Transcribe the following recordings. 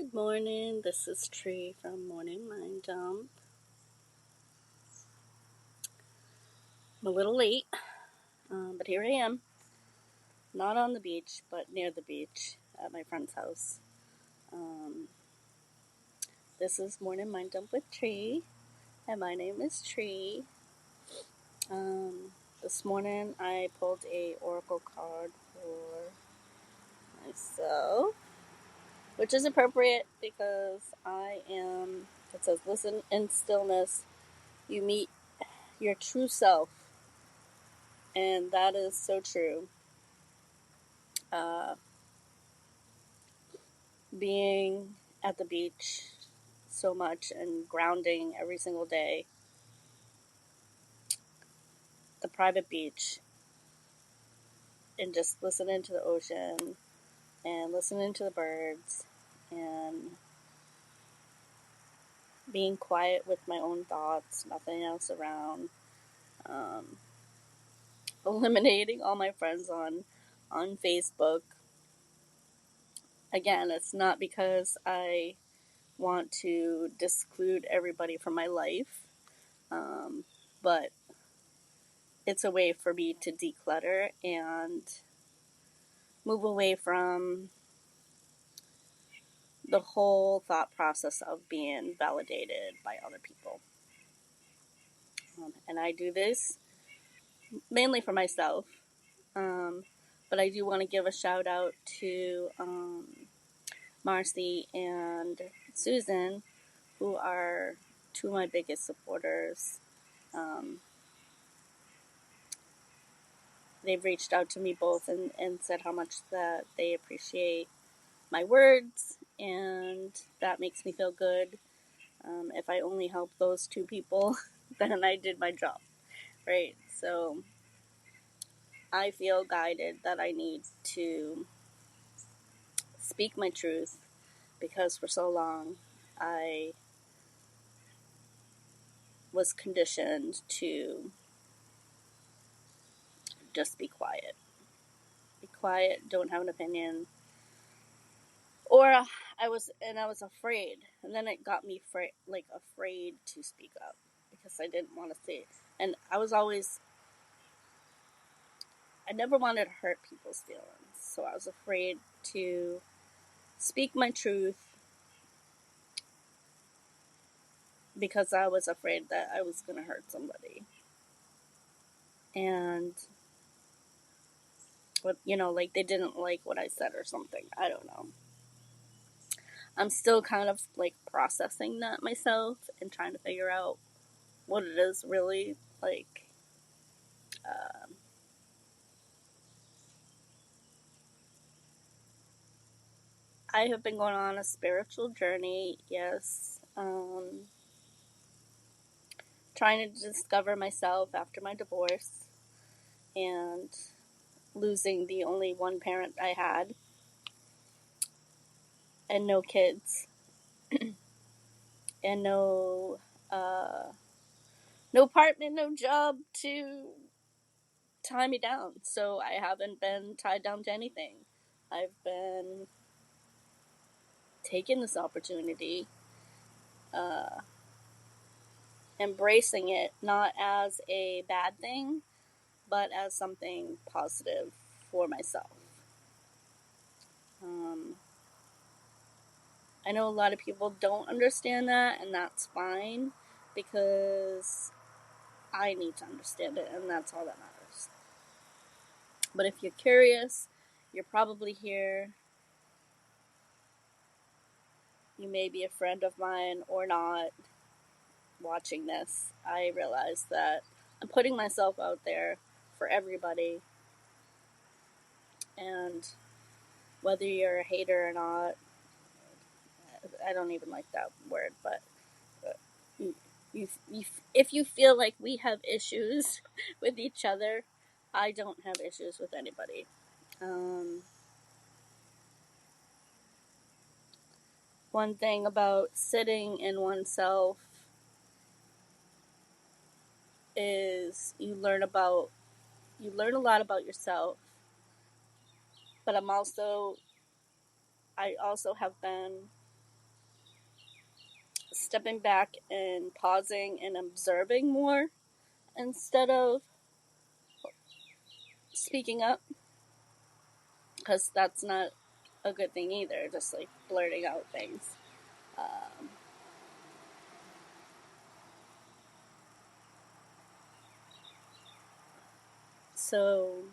Good morning, this is Trie from Morning Mind Dump. I'm a little late, but here I am. Not on the beach, but near the beach at my friend's house. This is Morning Mind Dump with Trie, and my name is Trie. This morning I pulled a oracle card for myself, which is appropriate because it says, listen in stillness, you meet your true self. And that is so true. Being at the beach so much and grounding every single day, the private beach, and just listening to the ocean and listening to the birds and being quiet with my own thoughts, nothing else around, eliminating all my friends on Facebook. Again, it's not because I want to disclude everybody from my life, but it's a way for me to declutter and move away from the whole thought process of being validated by other people. And I do this mainly for myself, but I do want to give a shout out to Marcy and Susan, who are two of my biggest supporters. They've reached out to me both and said how much that they appreciate my words, and that makes me feel good. If I only help those two people, then I did my job, right? So I feel guided that I need to speak my truth because for so long I was conditioned to just be quiet. Be quiet, don't have an opinion. Or I was afraid, and then it got me afraid to speak up because I didn't want to say it. And I never wanted to hurt people's feelings, so I was afraid to speak my truth because I was afraid that I was going to hurt somebody. And, they didn't like what I said or something. I don't know. I'm still kind of processing that myself and trying to figure out what it is really like. I have been going on a spiritual journey, yes. Trying to discover myself after my divorce and losing the only one parent I had and no kids and no apartment, no job to tie me down. So I haven't been tied down to anything. I've been taking this opportunity, embracing it not as a bad thing, but as something positive for myself. I know a lot of people don't understand that, and that's fine because I need to understand it, and that's all that matters. But if you're curious, you're probably here. You may be a friend of mine or not watching this. I realize that I'm putting myself out there for everybody, and whether you're a hater or not, I don't even like that word, but if you feel like we have issues with each other, I don't have issues with anybody. One thing about sitting in oneself is you learn a lot about yourself, but I also have been stepping back and pausing and observing more instead of speaking up, because that's not a good thing either, just like blurting out things. So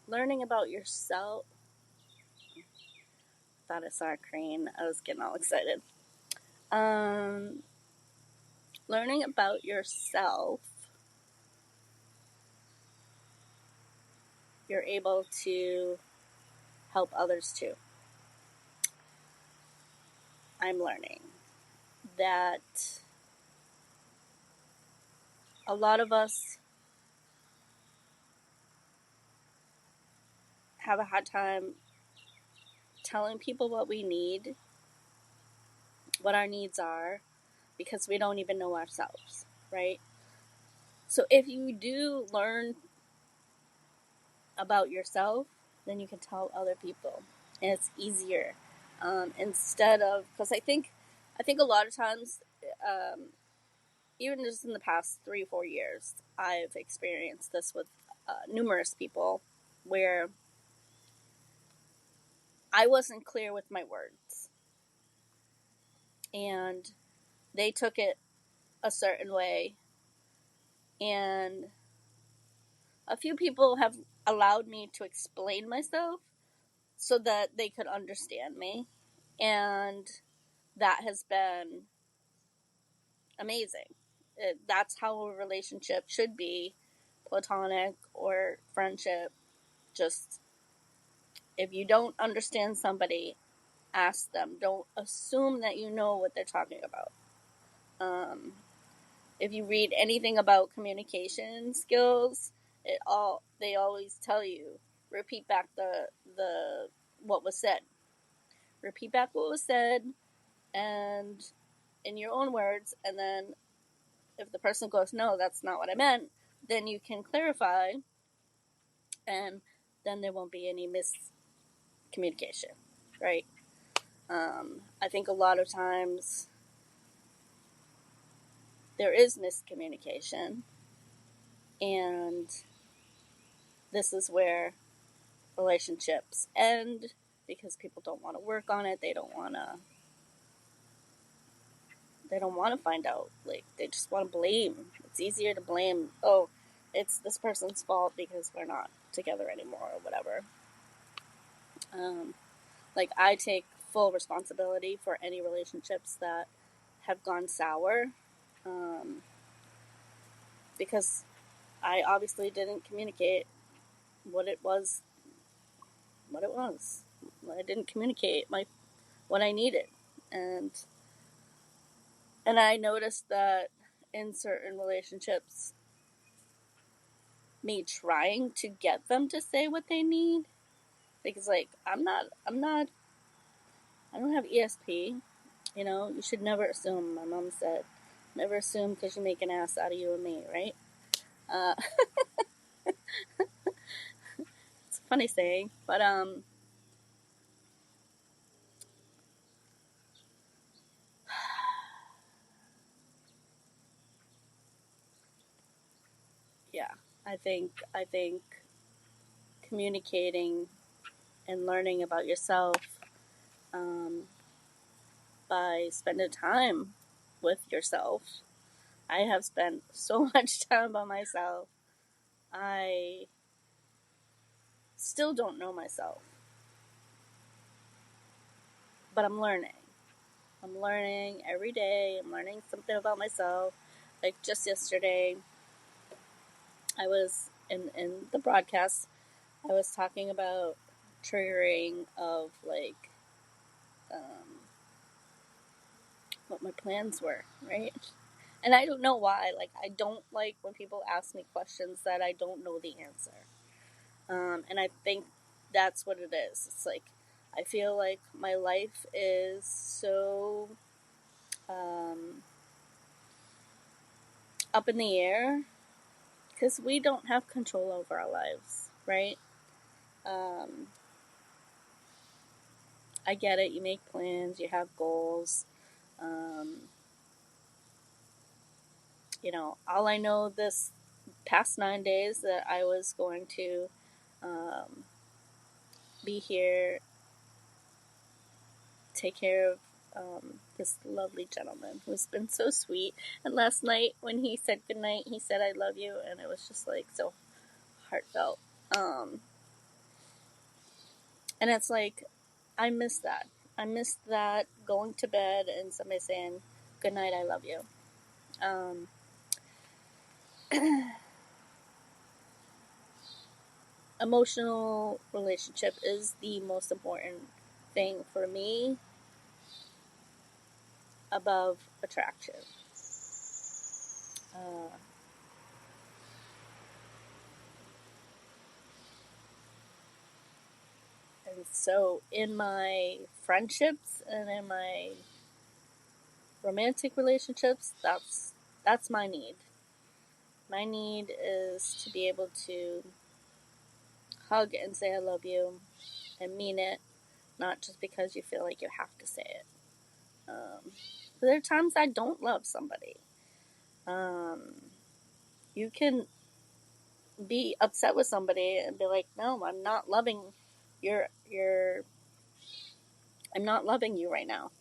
learning about yourself. Thought I saw a crane. I was getting all excited. Learning about yourself, you're able to help others too. I'm learning that a lot of us have a hard time telling people what we need, what our needs are, because we don't even know ourselves, right? So if you do learn about yourself, then you can tell other people, and it's easier. Instead of, because I think a lot of times, even just in the past 3 or 4 years, I've experienced this with numerous people, where I wasn't clear with my words, and they took it a certain way, and a few people have allowed me to explain myself so that they could understand me, and that has been amazing. That's how a relationship should be, platonic or friendship. Just, if you don't understand somebody, ask them. Don't assume that you know what they're talking about. If you read anything about communication skills, they always tell you, repeat back the what was said. Repeat back what was said, and in your own words, and then if the person goes, no, that's not what I meant, then you can clarify, and then there won't be any miscommunication, right? I think a lot of times there is miscommunication, and this is where relationships end, because people don't want to work on it. They don't want to find out. Like, they just want to blame. It's easier to blame, oh, it's this person's fault because we're not together anymore, or whatever. Like, I take full responsibility for any relationships that have gone sour, because I obviously didn't communicate what it was. I didn't communicate what I needed, and I noticed that in certain relationships, me trying to get them to say what they need, because, like, I don't have ESP. You should never assume. My mom said, never assume because you make an ass out of you and me, right? Uh, it's a funny saying, but yeah, I think communicating and learning about yourself, um, by spending time with yourself. I have spent so much time by myself. I still don't know myself, but I'm learning. I'm learning every day. I'm learning something about myself. Like, just yesterday, I was in the broadcast, I was talking about triggering of, like, what my plans were, right? And I don't know why. Like, I don't like when people ask me questions that I don't know the answer. And I think that's what it is. It's like, I feel like my life is so up in the air, because we don't have control over our lives, right? Um, I get it. You make plans. You have goals. Um, all I know this past 9 days that I was going to um, be here, take care of this lovely gentleman who's been so sweet. And last night when he said goodnight, he said, "I love you." And it was just like so heartfelt. And it's like, I miss that. I miss that going to bed and somebody saying, "Good night, I love you." Um, Emotional relationship is the most important thing for me above attraction. Uh, and so in my friendships and in my romantic relationships, that's my need. My need is to be able to hug and say I love you and mean it, not just because you feel like you have to say it. There are times I don't love somebody. You can be upset with somebody and be like, "No, I'm not loving your I'm not loving you right now.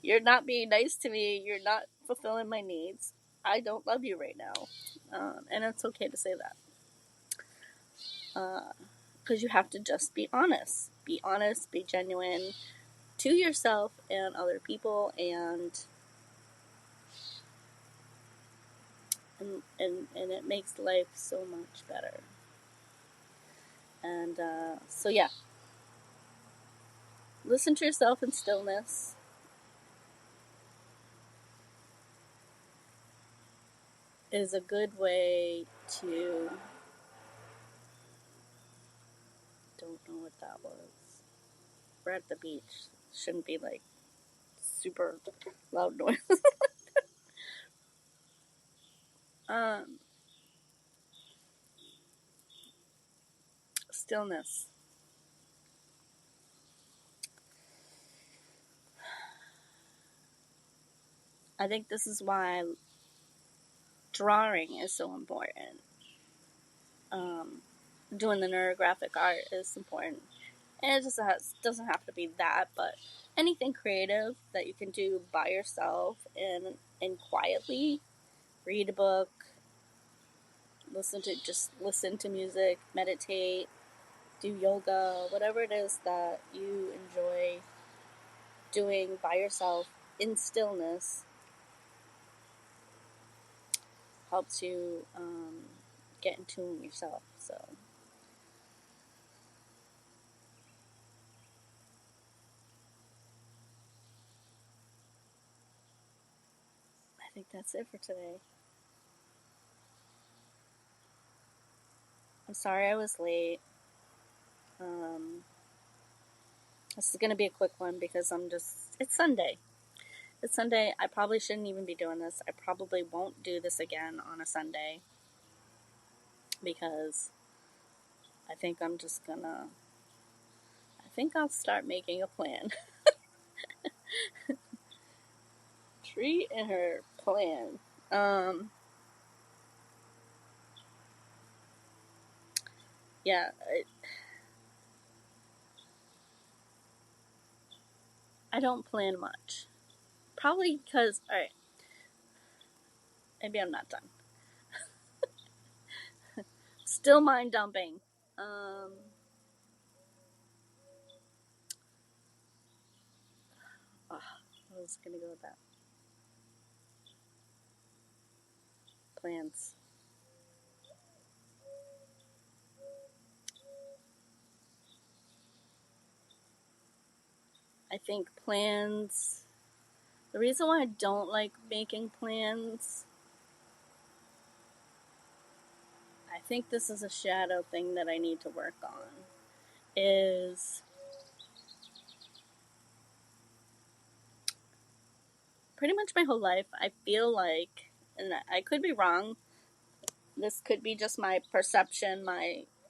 You're not being nice to me. You're not fulfilling my needs. I don't love you right now." And it's okay to say that. Because you have to just be honest. Be honest, be genuine to yourself and other people, and it makes life so much better. And so, yeah, listen to yourself in stillness. Is a good way to. Don't know what that was. We're at the beach. Shouldn't be like super loud noise. um, Stillness. I think this is why drawing is so important. Doing the neurographic art is important. And it just doesn't have to be that, but anything creative that you can do by yourself and quietly. Read a book, listen to music, meditate, do yoga, whatever it is that you enjoy doing by yourself in stillness helps you get in tune with yourself. So I think that's it for today. I'm sorry I was late. This is going to be a quick one because it's Sunday. It's Sunday. I probably shouldn't even be doing this. I probably won't do this again on a Sunday because I think I'm just gonna. I think I'll start making a plan. Trie and her plan. Yeah, I don't plan much. Probably because, alright, maybe I'm not done. Still mind dumping. I was gonna go with that. Plans. I think plans. The reason why I don't like making plans, I think this is a shadow thing that I need to work on, is pretty much my whole life, I feel like, and I could be wrong, this could be just my perception,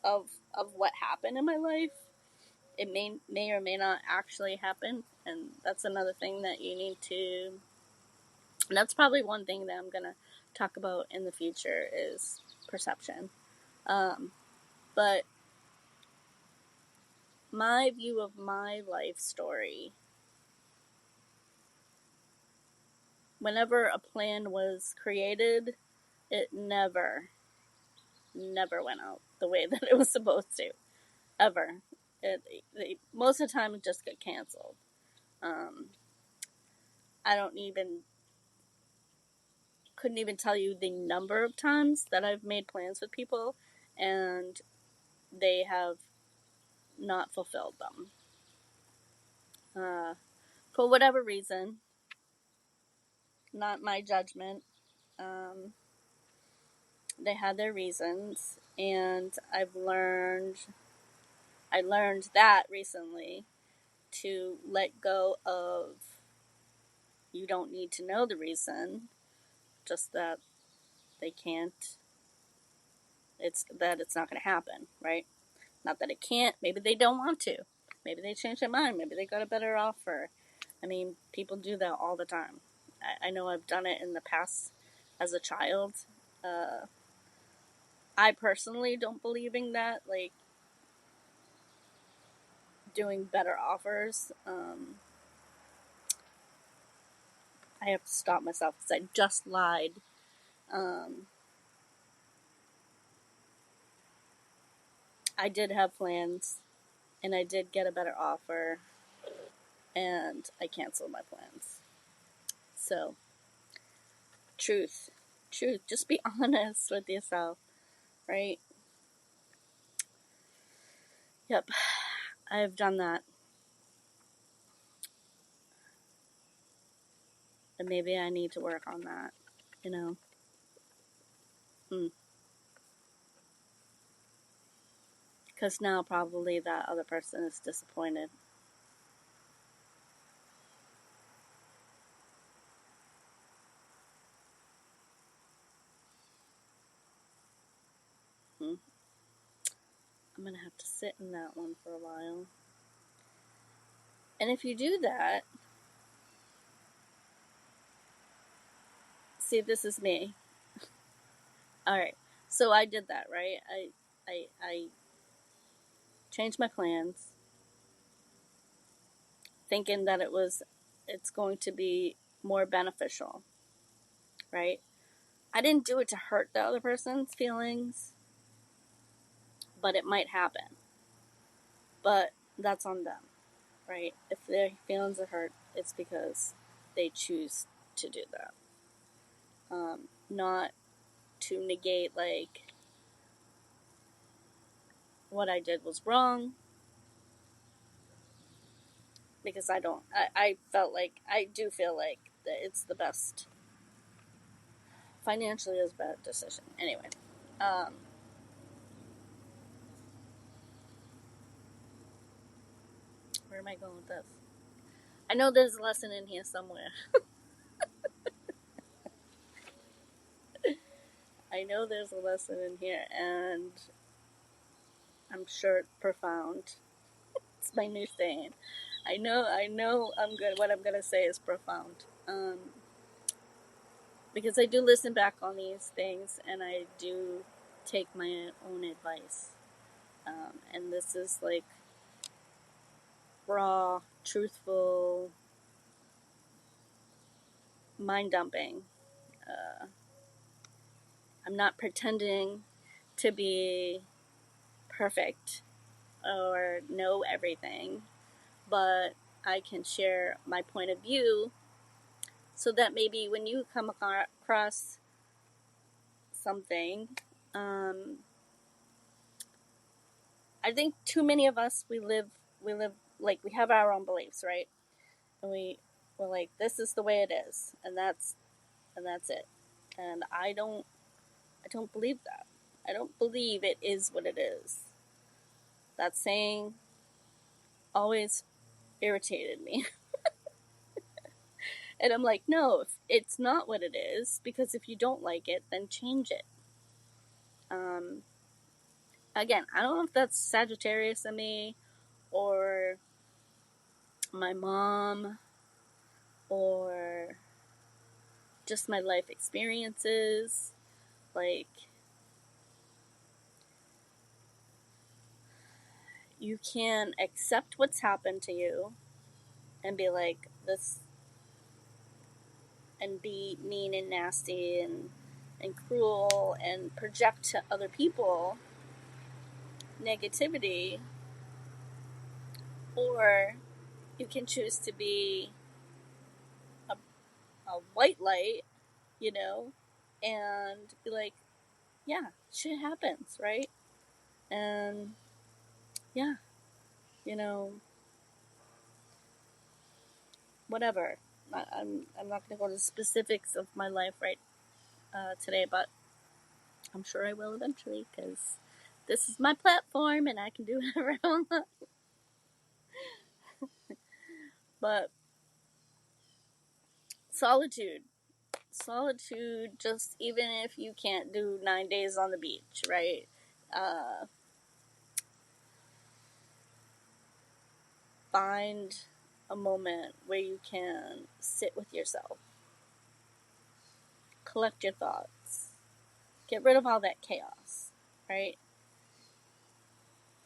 of what happened in my life. It may or may not actually happen, and that's another thing that you need to. And that's probably one thing that I'm gonna talk about in the future is perception. But my view of my life story, whenever a plan was created, it never went out the way that it was supposed to, ever. Most of the time it just got canceled. I couldn't even tell you the number of times that I've made plans with people and they have not fulfilled them. For whatever reason, not my judgment. They had their reasons, and I learned that recently, to let go of, you don't need to know the reason, just that they can't, it's not going to happen, right? Not that it can't, maybe they don't want to. Maybe they changed their mind, maybe they got a better offer. I mean, people do that all the time. I know I've done it in the past as a child. I personally don't believe in that, like, doing better offers. I have to stop myself because I just lied. I did have plans, and I did get a better offer, and I canceled my plans. So, truth. Just be honest with yourself, right? Yep, I've done that. And maybe I need to work on that, you know? Because now probably that other person is disappointed. I'm going to have to sit in that one for a while. And if you do that, see, this is me. All right. So I did that, right? I changed my plans, thinking that it's going to be more beneficial, right? I didn't do it to hurt the other person's feelings, but it might happen. But that's on them, right? If their feelings are hurt, it's because they choose to do that. Not to negate, like, what I did was wrong, because I do feel like that it's the best, financially is a bad decision. Anyway, where am I going with this? I know there's a lesson in here somewhere. I know there's a lesson in here, and I'm sure it's profound. It's my new saying. I know what I'm gonna say is profound. Because I do listen back on these things, and I do take my own advice. And this is like raw, truthful, mind dumping. I'm not pretending to be perfect or know everything, but I can share my point of view so that maybe when you come across something, I think too many of us, we live like, we have our own beliefs, right? And we're like, this is the way it is, and that's it. And I don't believe that. I don't believe it is what it is. That saying always irritated me. And I'm like, no, it's not what it is, because if you don't like it, then change it. Again, I don't know if that's Sagittarius in me, or my mom, or just my life experiences. Like, you can accept what's happened to you and be like, this, and be mean and nasty and cruel and project to other people negativity, or you can choose to be a, a white light, you know, and be like, yeah, shit happens, right? And yeah, you know, whatever. I'm not going to go to the specifics of my life today, but I'm sure I will eventually, because this is my platform and I can do whatever I want. But solitude. Solitude, just even if you can't do 9 days on the beach, right? Find a moment where you can sit with yourself, collect your thoughts, get rid of all that chaos, right?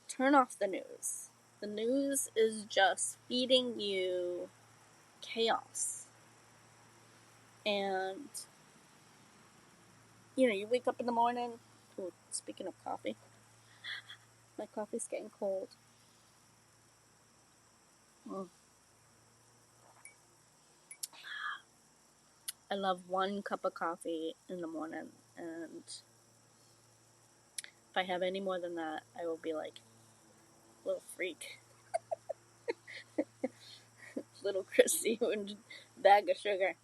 Turn off the news. The news is just feeding you chaos. And, you know, you wake up in the morning. Ooh, speaking of coffee, my coffee's getting cold. Mm. I love 1 cup of coffee in the morning, and if I have any more than that, I will be like a little freak. Little Christy and bag of sugar.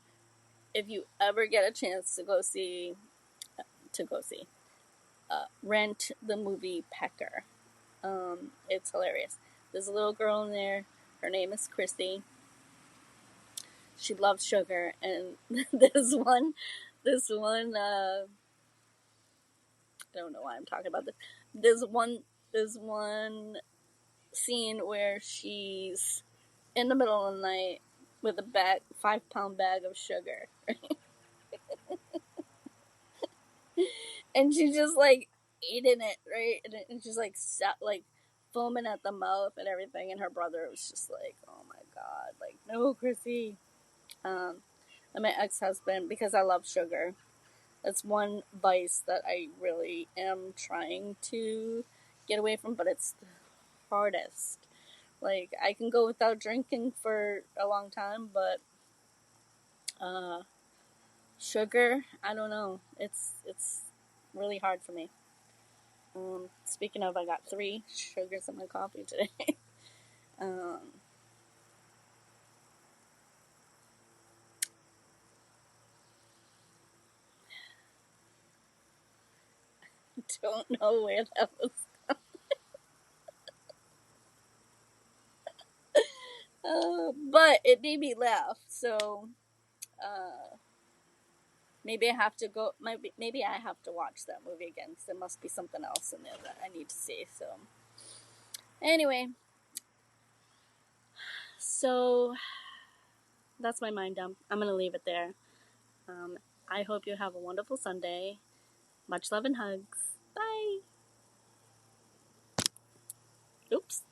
If you ever get a chance to rent the movie Pecker. It's hilarious. There's a little girl in there. Her name is Christy. She loves sugar, and this one, I don't know why I'm talking about this. There's one scene where she's in the middle of the night with a 5-pound bag of sugar, and she's just like eating it, right? And she's like foaming at the mouth and everything. And her brother was just like, "Oh my god, like no, Chrissy." And my ex-husband, because I love sugar, that's one vice that I really am trying to get away from, but it's the hardest. Like, I can go without drinking for a long time, but sugar, I don't know. It's really hard for me. Speaking of, I got 3 sugars in my coffee today. Don't know where that was. But it made me laugh, so maybe I have to go. Maybe I have to watch that movie again, because there must be something else in there that I need to see. So anyway, so that's my mind dump. I'm gonna leave it there. I hope you have a wonderful Sunday. Much love and hugs. Bye. Oops.